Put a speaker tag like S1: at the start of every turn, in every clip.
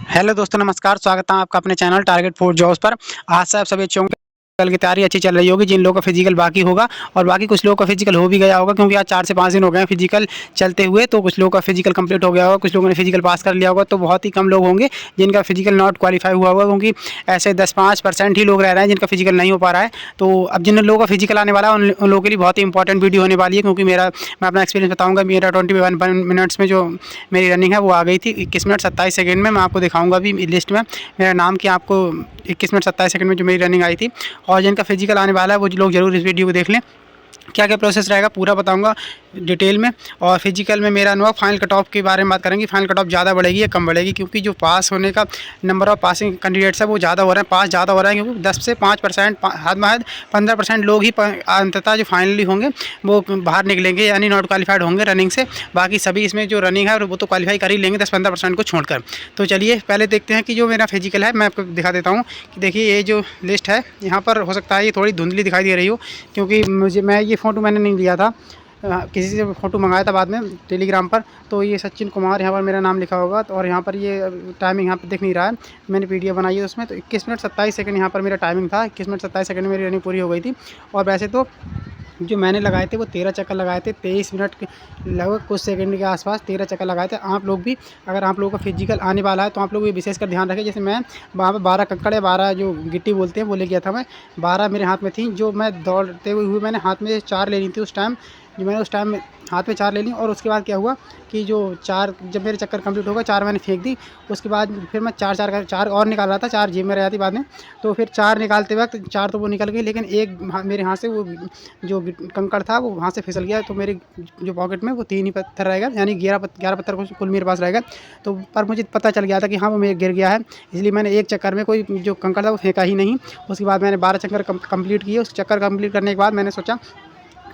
S1: Hello दोस्तों, नमस्कार। स्वागत है आपका अपने चैनल टारगेट फॉर जॉब्स पर। आज से आप सभी बच्चों कल की तैयारी अच्छी चल रही होगी। जिन लोगों का फिजिकल बाकी होगा और बाकी कुछ लोगों का फिजिकल हो भी गया होगा, क्योंकि आज 4 से 5 दिन हो गए हैं फिजिकल चलते हुए। तो कुछ लोगों का फिजिकल कंप्लीट हो गया होगा, कुछ लोगों ने फिजिकल पास कर लिया होगा। तो बहुत ही कम लोग होंगे जिनका फिजिकल नॉट क्वालिफाई हुआ होगा, क्योंकि ऐसे 10-5% ही लोग रह रहे हैं जिनका फिजिकल नहीं हो पा रहा है। तो अब जिन लोगों का फिजिकल आने वाला है उन लोगों के लिए बहुत ही इंपॉर्टेंट वीडियो होने वाली है, क्योंकि मैं अपना एक्सपीरियंस बताऊंगा। मेरा 21 मिनट्स में जो मेरी रनिंग है वो आ गई थी 21 मिनट 27 सेकंड में। मैं आपको दिखाऊंगा अभी लिस्ट में मेरा नाम कि आपको 21 मिनट 27 सेकंड में जो मेरी रनिंग आई थी। और जिनका फिजिकल आने वाला है वो लोग जरूर इस वीडियो को देख लें। क्या क्या प्रोसेस रहेगा पूरा बताऊंगा डिटेल में। और फिजिकल में मेरा अनुभव, फाइनल कट ऑफ के बारे में बात करेंगे। फाइनल कट ऑफ ज़्यादा बढ़ेगी या कम बढ़ेगी, क्योंकि जो पास होने का नंबर ऑफ पासिंग कैंडिडेट्स है वो ज़्यादा हो रहे हैं, पास ज़्यादा हो रहा है। क्योंकि 10 से 5% हद में हद 15% लोग ही अंततः जो फाइनली होंगे वो बाहर निकलेंगे, यानी नॉट क्वालिफाइड होंगे रनिंग से। बाकी सभी इसमें जो रनिंग है वो तो क्वालिफाई कर ही लेंगे 10-15% को छोड़कर। तो चलिए पहले देखते हैं कि जो मेरा फिजिकल है मैं आपको दिखा देता हूँ। कि देखिए ये जो लिस्ट है यहाँ पर हो सकता है ये थोड़ी धुंधली दिखाई दे रही हो, क्योंकि मैं ये फ़ोटो मैंने नहीं लिया था, किसी से फ़ोटो मंगाया था बाद में टेलीग्राम पर। तो ये सचिन कुमार यहाँ पर मेरा नाम लिखा होगा। तो और यहाँ पर ये टाइमिंग यहाँ पर दिख नहीं रहा है, मैंने पीडीएफ बनाई है उसमें। तो 21 मिनट 27 सेकंड यहाँ पर मेरा टाइमिंग था। 21 मिनट 27 सेकंड में मेरी रनिंग पूरी हो गई थी। और वैसे तो जो मैंने लगाए थे वो 13 चक्कर लगाए थे, 23 मिनट के लगभग कुछ सेकंड के आसपास 13 चक्कर लगाए थे। आप लोग भी, अगर आप लोगों का फिजिकल आने वाला है तो आप लोग भी विशेषकर ध्यान रखें। जैसे मैं वहाँ पर 12 कंकड़ या 12 जो गिट्टी बोलते हैं वो ले गया था मैं। 12 मेरे हाथ में थी, जो मैं दौड़ते हुए मैंने हाथ में 4 ले ली थी उस टाइम। जो मैंने उस टाइम हाथ में 4 ले ली। और उसके बाद क्या हुआ कि जो 4 जब मेरे चक्कर कंप्लीट हो गए, 4 मैंने फेंक दी। उसके बाद फिर मैं 4 और निकाल रहा था, 4 जेब में रह जाती बाद में। तो फिर 4 निकालते वक्त 4 तो वो निकल गई, लेकिन एक मेरे हाथ से वो जो कंकड़ था वो वहाँ से फिसल गया। तो मेरे जो पॉकेट में वो 3 ही पत्थर रहेगा, यानी 11 पत्थर कुल मेरे पास रहेगा। तो पर मुझे पता चल गया था कि हाँ वो मेरे गिर गया है, इसलिए मैंने एक चक्कर में कोई जो कंकड़ था वो फेंका ही नहीं। उसके बाद मैंने 12 चक्कर कंप्लीट किए। उस चक्कर कंप्लीट करने के बाद मैंने सोचा,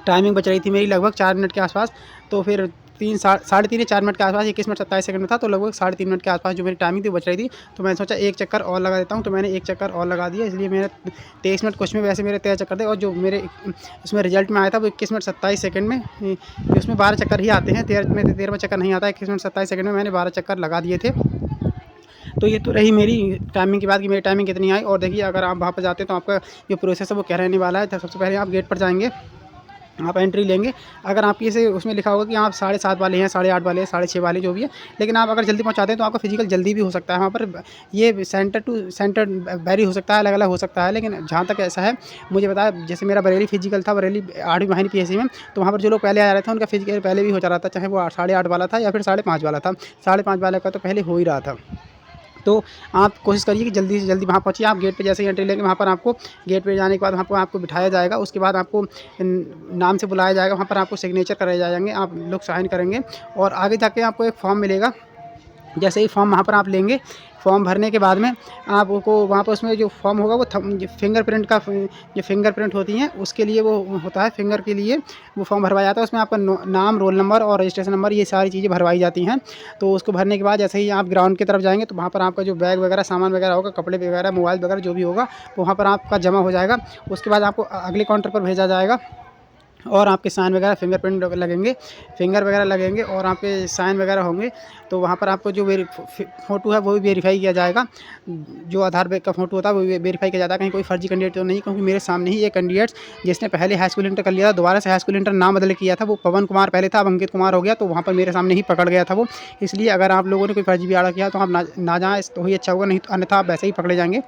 S1: टाइमिंग बच रही थी मेरी लगभग 4 मिनट के आसपास। तो फिर 3 साढ़े 3 या 4 मिनट के आसपास 21 मिनट 27 सेकंड में था। तो लगभग 3.5 मिनट के आसपास जो मेरी टाइमिंग थी बच रही थी। तो मैंने सोचा एक चक्कर और लगा देता हूँ। तो मैंने एक चक्कर और लगा दिया, इसलिए मेरे 23 मिनट कुछ में वैसे मेरे 13 चक्कर थे। और जो मेरे उसमें रिजल्ट में आया था वो 21 मिनट 27 सेकंड में। उसमें 12 चक्कर ही आते हैं, 13वें चक्कर नहीं आता। 21 मिनट 27 सेकंड में मैंने 12 चक्कर लगा दिए थे। तो ये तो रही मेरी टाइमिंग की बात कि मेरी टाइमिंग कितनी आई। और देखिए अगर आप वहाँ पर जाते हैं तो आपका जो प्रोसेस है वो क्या रहने वाला है। तो सबसे पहले आप गेट पर जाएंगे, आप एंट्री लेंगे। अगर आप इसे उसमें लिखा होगा कि आप 7:30 वाले हैं, 8:30 वाले हैं, 6:30 वाले जो भी है, लेकिन आप अगर जल्दी पहुंचाते हैं तो आपका फिजिकल जल्दी भी हो सकता है। वहाँ पर ये सेंटर टू सेंटर वेरी हो सकता है, अलग अलग हो सकता है। लेकिन जहाँ तक ऐसा है मुझे बताया, जैसे मेरा बरेली फिजिकल था, बरेली 8वीं वाहिनी पीएससी में। तो वहाँ पर जो लोग पहले आ रहे थे उनका फिजिकल पहले भी हो जा रहा था, चाहे वो 8:30 वाला था या फिर 5:30 वाला था। 5:30 वाले का तो पहले हो ही रहा था। तो आप कोशिश करिए कि जल्दी से जल्दी वहाँ पहुँचिए। आप गेट पे जैसे ही एंट्री लेंगे, वहाँ पर आपको गेट पे जाने के बाद वहाँ पर आपको बिठाया जाएगा। उसके बाद आपको नाम से बुलाया जाएगा, वहाँ पर आपको सिग्नेचर कराए जाएंगे, आप लोग साइन करेंगे। और आगे जाके आपको एक फॉर्म मिलेगा। जैसे ही फॉर्म वहाँ पर आप लेंगे, फॉर्म भरने के बाद में आपको वहाँ पर उसमें जो फॉर्म होगा वो फिंगरप्रिंट का जो फिंगरप्रिंट होती हैं उसके लिए वो होता है, फिंगर के लिए वो फॉर्म भरवाया जाता है। उसमें आपका नाम, रोल नंबर और रजिस्ट्रेशन नंबर, ये सारी चीज़ें भरवाई जाती हैं। तो उसको भरने के बाद जैसे ही आप ग्राउंड की तरफ जाएंगे तो वहाँ पर आपका जो बैग वगैरह सामान वगैरह होगा, कपड़े वगैरह, मोबाइल वगैरह जो भी होगा वो वहाँ पर आपका जमा हो जाएगा। उसके बाद आपको अगले काउंटर पर भेजा जाएगा और आपके साइन वगैरह, फिंगरप्रिंट लगेंगे, फिंगर वगैरह लगेंगे और आपके साइन वगैरह होंगे। तो वहाँ पर आपको जो फ़ोटो है वो भी वेरीफाई किया जाएगा। जो आधार का फ़ोटो होता है वो वेरीफाई किया जाता है, कहीं कोई फर्जी कैंडिडेट तो नहीं। क्योंकि मेरे सामने ही एक कैंडिडेट जिसने पहले हाई स्कूल इंटर कर लिया था, दोबारा से हाई स्कूल इंटर नाम बदल किया था, वो पवन कुमार पहले था, अब अंकित कुमार हो गया। तो वहाँ पर मेरे सामने ही पकड़ गया था वो। इसलिए अगर आप लोगों ने कोई फर्जी बिगाड़ा किया तो आप ना जाएँ तो ही अच्छा होगा, नहीं तो अन्यथा आप वैसे ही पकड़े जाएंगे।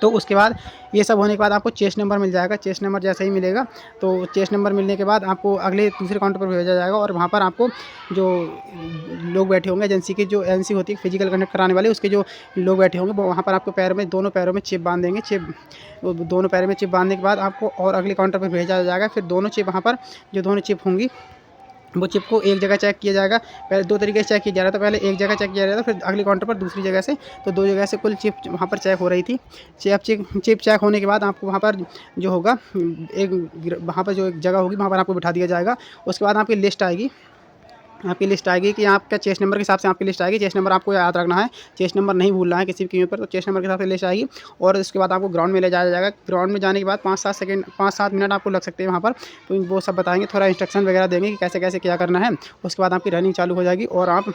S1: तो उसके बाद ये सब होने के बाद आपको चेस्ट नंबर मिल जाएगा। चेस्ट नंबर जैसे ही मिलेगा तो चेस्ट नंबर मिलने के बाद आपको अगले दूसरे काउंटर पर भेजा जाएगा। और वहाँ पर आपको जो लोग बैठे होंगे एजेंसी की, जो एजेंसी होती है फिजिकल कंडक्ट कराने वाले, उसके जो लोग बैठे होंगे वो वहाँ पर आपको पैर में, दोनों पैरों में चिप बांध देंगे। दोनों पैरों में चिप बांधने के बाद आपको और अगले काउंटर पर भेजा जाएगा। फिर दोनों चिप वहाँ पर जो दोनों चिप होंगी वो चिप को एक जगह चेक किया जाएगा। पहले 2 तरीके से चेक किया जा रहा था, पहले एक जगह चेक किया जा रहा था, फिर अगले काउंटर पर दूसरी जगह से। तो 2 जगह से कुल चिप वहाँ पर चेक हो रही थी। चिप चेक होने के बाद आपको वहाँ पर जो होगा वहाँ पर जो एक जगह होगी वहाँ पर आपको बिठा दिया जाएगा। उसके बाद आपकी लिस्ट आएगी कि आपका चेस्ट नंबर के हिसाब से आपकी लिस्ट आएगी। चेस्ट नंबर आपको याद रखना है, चेस्ट नंबर नहीं भूलना है किसी भी कीमत पर। तो चेस्ट नंबर के हिसाब से लिस्ट आएगी और उसके बाद आपको ग्राउंड में ले जाया जाएगा। ग्राउंड में जाने के बाद 5-7 मिनट आपको लग सकते हैं वहाँ पर। तो वो सब बताएंगे, थोड़ा इंस्ट्रक्शन वगैरह देंगे कि कैसे कैसे क्या करना है। उसके बाद आपकी रनिंग चालू हो जाएगी और आप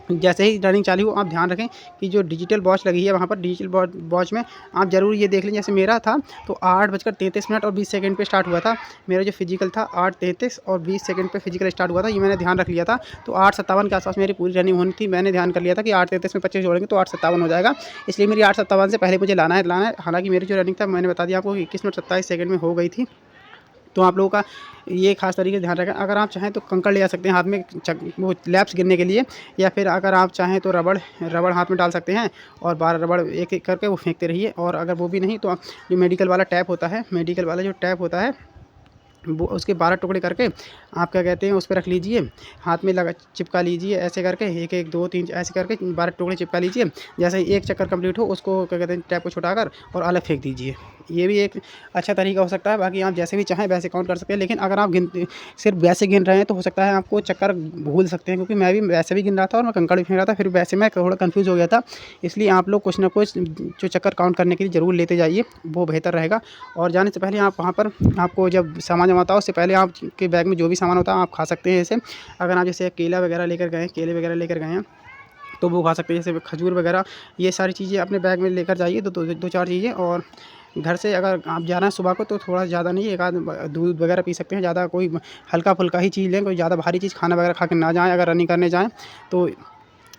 S1: जैसे ही रनिंग चालू हो आप ध्यान रखें कि जो डिजिटल वॉच लगी है वहाँ पर डिजिटल वॉच में आप ज़रूर ये देख लें। जैसे मेरा था तो 8:33 और 20 सेकंड पे स्टार्ट हुआ था। मेरा जो फिजिकल था 8:33 और 20 सेकंड पे फिजिकल स्टार्ट हुआ था, ये मैंने ध्यान रख लिया था। तो 8:57 के आसपास मेरी पूरी रनिंग होनी थी। मैंने ध्यान कर लिया था कि 8:33 में 25 जोड़ेंगे तो 8:57 हो जाएगा, इसलिए मेरी 8:57 से पहले मुझे लाना है। हालाँकि मेरी जो रनिंग था मैंने बता दिया आपको 21 मिनट 27 सेकंड में हो गई थी। तो आप लोगों का ये खास तरीके से ध्यान रखें। अगर आप चाहें तो कंकड़ ले आ सकते हैं हाथ में वो लैप्स गिरने के लिए, या फिर अगर आप चाहें तो रबड़ रबड़ हाथ में डाल सकते हैं और 12 रबड़ एक एक करके वो फेंकते रहिए। और अगर वो भी नहीं तो जो मेडिकल वाला टैप होता है, मेडिकल वाला जो टैप होता है वो उसके 12 टुकड़े करके आप क्या कहते हैं उस पे रख लीजिए, हाथ में लगा चिपका लीजिए ऐसे करके 1 1 2 3 ऐसे करके 12 टुकड़े चिपका लीजिए। जैसे ही एक चक्कर कंप्लीट हो उसको क्या कहते हैं टैप को छुटाकर और अलग फेंक दीजिए। ये भी एक अच्छा तरीका हो सकता है। बाकी आप जैसे भी चाहें वैसे काउंट कर सकते हैं, लेकिन अगर आप सिर्फ वैसे गिन रहे हैं तो हो सकता है आपको चक्कर भूल सकते हैं, क्योंकि मैं भी वैसे भी गिन रहा था और मैं कंकड़ भी फेंक रहा था, फिर वैसे मैं थोड़ा कन्फ्यूज़ हो गया था। इसलिए आप लोग कुछ ना कुछ जो चक्कर काउंट करने के लिए ज़रूर लेते जाइए, वो बेहतर रहेगा। और जाने से पहले आप वहाँ पर आपको जब सामान जमा होता है उससे पहले आपके बैग में जो भी सामान होता है आप खा सकते हैं। जैसे अगर आप जैसे केला वगैरह लेकर गए, केले वगैरह लेकर गए हैं तो वो खा सकते हैं। जैसे खजूर वगैरह, ये सारी चीज़ें अपने बैग में लेकर जाइए, तो 2-4 चीज़ें। और घर से अगर आप जा रहे हैं सुबह को तो थोड़ा ज़्यादा नहीं, एक आध दूध वगैरह पी सकते हैं। ज़्यादा कोई हल्का-फुल्का ही चीज़ लें, कोई ज़्यादा भारी चीज़ खाना वगैरह खा के ना जाएँ अगर रनिंग करने जाएँ तो।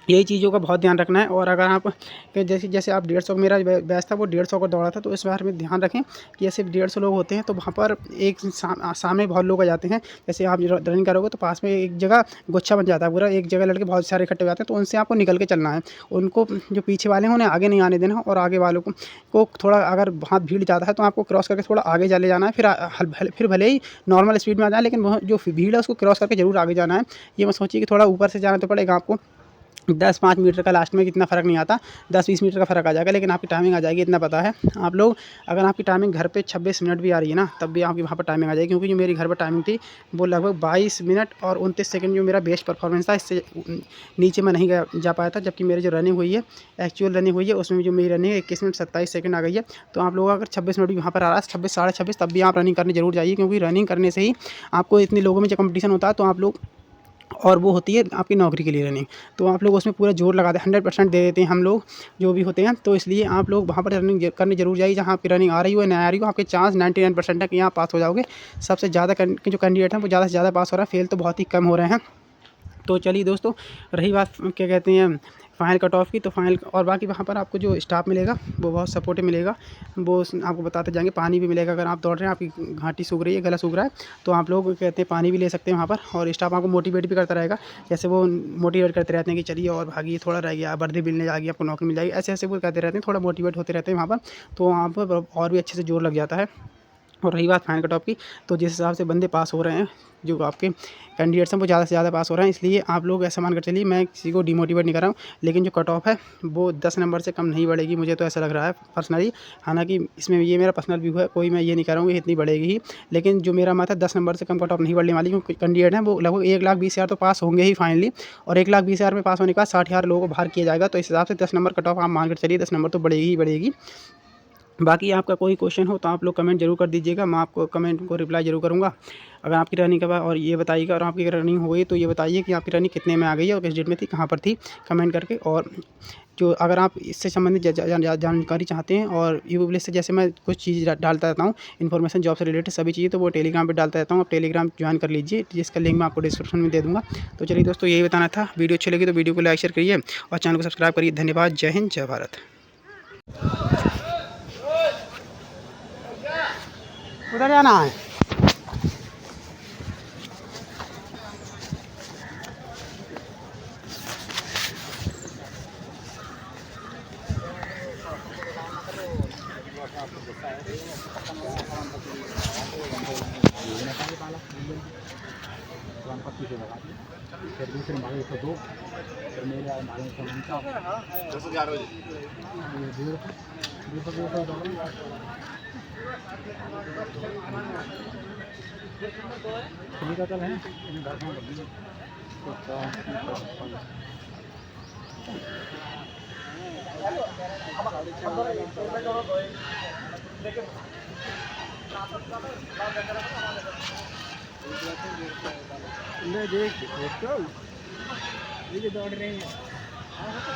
S1: यही चीज़ों का बहुत ध्यान रखना है। और अगर आप कि जैसे जैसे आप 150 मेरा बैच था वो 150 का दौड़ा था, तो इस बारे में ध्यान रखें कि जैसे 150 लोग होते हैं तो वहाँ पर एक सामने बहुत लोग आ जाते हैं। जैसे आप रनिंग करोगे तो पास में एक जगह गुच्छा बन जाता है पूरा, एक जगह लड़के बहुत सारे इकट्ठे हो जाते हैं, तो उनसे आपको निकल के चलना है। उनको जो पीछे वाले हैं उन्हें आगे नहीं आने देना, और आगे वालों को थोड़ा अगर वहाँ भीड़ ज़्यादा है तो आपको क्रॉस करके थोड़ा आगे चले जाना है। फिर भले ही नॉर्मल स्पीड में आ जाए, लेकिन वह जो भीड़ है उसको क्रॉस करके ज़रूर आगे जाना है। ये मत सोचिए कि थोड़ा ऊपर से जाना तो पड़ेगा आपको। 10-5 मीटर का लास्ट में इतना फ़र्क नहीं आता, 10-20 मीटर का फ़र्क आ जाएगा, लेकिन आपकी टाइमिंग आ जाएगी, इतना पता है। आप लोग अगर आपकी टाइमिंग घर पे 26 मिनट भी आ रही है ना, तब भी आपकी वहाँ पर टाइमिंग आ जाएगी, क्योंकि जो मेरी घर पर टाइमिंग थी वो लगभग 22 मिनट और 29 सेकंड जो मेरा बेस्ट परफॉर्मेंस था, इससे नीचे मैं नहीं जा पाया था। जबकि मेरी जो रनिंग हुई है, एक्चुअल रनिंग हुई है, उसमें जो मेरी रनिंग 21 मिनट 27 सेकंड आ गई है। तो आप लोग अगर 26 मिनट भी वहाँ पर आ रहा है, 26 साढ़े 26, तब भी आप रनिंग करने ज़रूर जाइए, क्योंकि रनिंग करने से ही आपको इतने लोगों में जब कॉम्पिटिशन होता है तो आप लोग, और वो होती है आपकी नौकरी के लिए रनिंग, तो आप लोग उसमें पूरा जोर लगाते हैं, 100% दे देते हैं हम लोग जो भी होते हैं। तो इसलिए आप लोग वहाँ पर रनिंग करने ज़रूर जाइए, जहाँ आपकी रनिंग आ रही हो या नहीं आ रही हो, आपके चांस 99% है कि यहाँ पास हो जाओगे। सबसे ज़्यादा जो कैंडिडेट हैं वो ज़्यादा से ज़्यादा पास हो रहा है, फेल तो बहुत ही कम हो रहे हैं। तो चलिए दोस्तों, रही बात क्या कहते हैं फाइनल कट ऑफ की, तो फाइनल और बाकी वहाँ पर आपको जो स्टाफ मिलेगा वो बहुत सपोर्टिव मिलेगा। वो आपको बताते जाएंगे, पानी भी मिलेगा। अगर आप दौड़ रहे हैं, आपकी घाटी सूख रही है, गला सूख रहा है, तो आप लोग कहते हैं पानी भी ले सकते हैं वहाँ पर। और स्टाफ आपको मोटिवेट भी करता रहेगा, जैसे वो मोटिवेट करते रहते हैं कि चलिए और भागिए, थोड़ा रह गया, वर्दी मिलने जाएगी, आपको नौकरी मिल जाएगी, ऐसे ऐसे वो कहते रहते हैं, थोड़ा मोटिवेट होते रहते हैं वहाँ पर। तो वहाँ पर और भी अच्छे से जोर लग जाता है। और रही बात फाइनल कट ऑफ की, तो जिस हिसाब से बंदे पास हो रहे हैं, जो आपके कैंडिडेट्स हैं वो ज़्यादा से ज़्यादा पास हो रहे हैं, इसलिए आप लोग ऐसा मान कर चलिए, मैं किसी को डिमोटिवेट नहीं कर रहा हूँ, लेकिन जो कट ऑफ है वो 10 नंबर से कम नहीं बढ़ेगी, मुझे तो ऐसा लग रहा है पर्सनली। हालांकि इसमें ये मेरा पर्सनल व्यू है, कोई मैं ये नहीं कह रहा हूँ कि इतनी बढ़ेगी ही, लेकिन जो मेरा मत है 10 नंबर से कम कट ऑफ नहीं बढ़ने वाली, क्योंकि कैंडिडेट हैं वो लगभग 1,20,000 तो पास होंगे ही फाइनली, और 1,20,000 में पास होने के बाद 60,000 लोगों को बाहर किया जाएगा। तो इस हिसाब से 10 नंबर कट ऑफ आप मान कर चलिए, 10 नंबर तो बढ़ेगी ही बढ़ेगी। बाकी आपका कोई क्वेश्चन हो तो आप लोग कमेंट जरूर कर दीजिएगा, मैं आपको कमेंट को रिप्लाई जरूर करूँगा। अगर आपकी रनिंग का और ये बताइएगा, और आपकी रनिंग हो गई तो ये बताइए कि आपकी रनिंग कितने में आ गई है और किस डेट में थी, कहाँ पर थी, कमेंट करके। और जो अगर आप इससे संबंधित जानकारी चाहते हैं, और यूट्यूब लिस्ट से जैसे मैं कुछ चीज़ डालता रहता हूँ, इन्फॉर्मेशन जॉब से रिलेटेड सभी चीज़ें, तो वो टेलीग्राम पर डालता रहता हूँ। आप टेलीग्राम ज्वाइन कर लीजिए, जिसका लिंक मैं आपको डिस्क्रिप्शन में दे दूँगा। तो चलिए दोस्तों, यही बताना था। वीडियो अच्छी लगी तो वीडियो को लाइक शेयर करिए और चैनल को सब्सक्राइब करिए। धन्यवाद। जय हिंद, जय भारत। उधर जाना है। फिर दूसरे मारे 102, फिर मेरे आए मारे 149। ठीक है, चल है देख दौड़ रहे हैं। हाँ, वो तो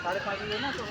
S1: 5:05 बजे ना तो